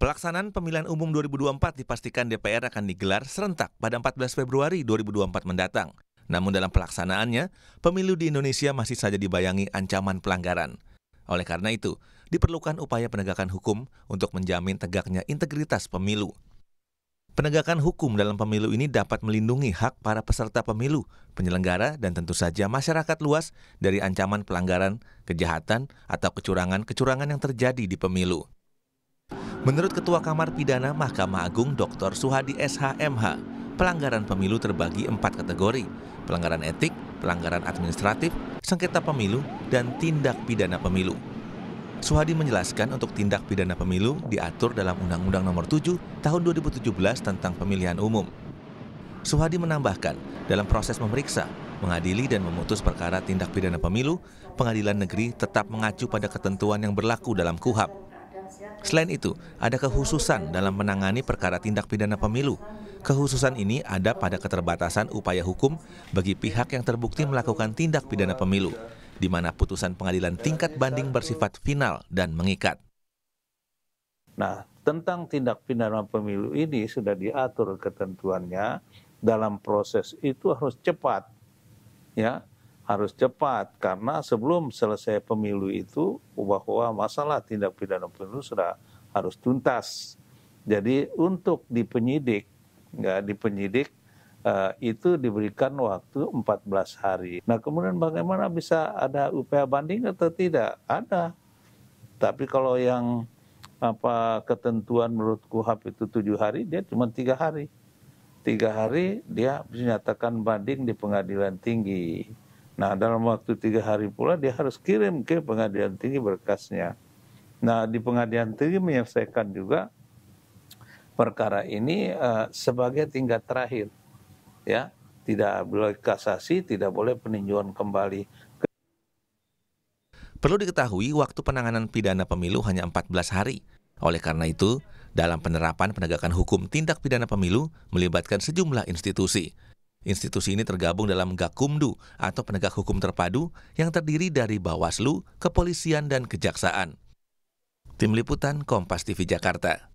Pelaksanaan pemilihan umum 2024 dipastikan DPR akan digelar serentak pada 14 Februari 2024 mendatang. Namun dalam pelaksanaannya, pemilu di Indonesia masih saja dibayangi ancaman pelanggaran. Oleh karena itu, diperlukan upaya penegakan hukum untuk menjamin tegaknya integritas pemilu. Penegakan hukum dalam pemilu ini dapat melindungi hak para peserta pemilu, penyelenggara, dan tentu saja masyarakat luas dari ancaman pelanggaran, kejahatan, atau kecurangan-kecurangan yang terjadi di pemilu. Menurut Ketua Kamar Pidana Mahkamah Agung Dr. Suhadi SH.MH, pelanggaran pemilu terbagi 4 kategori: pelanggaran etik, pelanggaran administratif, sengketa pemilu, dan tindak pidana pemilu. Suhadi menjelaskan untuk tindak pidana pemilu diatur dalam Undang-Undang Nomor 7 Tahun 2017 tentang Pemilihan Umum. Suhadi menambahkan, dalam proses memeriksa, mengadili dan memutus perkara tindak pidana pemilu, pengadilan negeri tetap mengacu pada ketentuan yang berlaku dalam KUHAP. Selain itu, ada kekhususan dalam menangani perkara tindak pidana pemilu. Kekhususan ini ada pada keterbatasan upaya hukum bagi pihak yang terbukti melakukan tindak pidana pemilu, di mana putusan pengadilan tingkat banding bersifat final dan mengikat. Nah, tentang tindak pidana pemilu ini sudah diatur ketentuannya, dalam proses itu harus cepat, ya. Harus cepat, karena sebelum selesai pemilu itu bahwa masalah tindak pidana pemilu sudah harus tuntas. Jadi untuk dipenyidik, itu diberikan waktu 14 hari. Nah kemudian bagaimana bisa ada upaya banding atau tidak? Ada. Tapi kalau yang ketentuan menurut KUHAP itu 7 hari, dia cuma 3 hari. 3 hari dia dinyatakan banding di pengadilan tinggi. Nah, dalam waktu 3 hari pula dia harus kirim ke pengadilan tinggi berkasnya. Nah, di pengadilan tinggi menyelesaikan juga perkara ini sebagai tingkat terakhir. Ya, tidak boleh kasasi, tidak boleh peninjauan kembali. Perlu diketahui, waktu penanganan pidana pemilu hanya 14 hari. Oleh karena itu, dalam penerapan penegakan hukum tindak pidana pemilu melibatkan sejumlah institusi. Institusi ini tergabung dalam Gakumdu atau penegak hukum terpadu yang terdiri dari Bawaslu, Kepolisian, dan Kejaksaan. Tim Liputan Kompas TV Jakarta.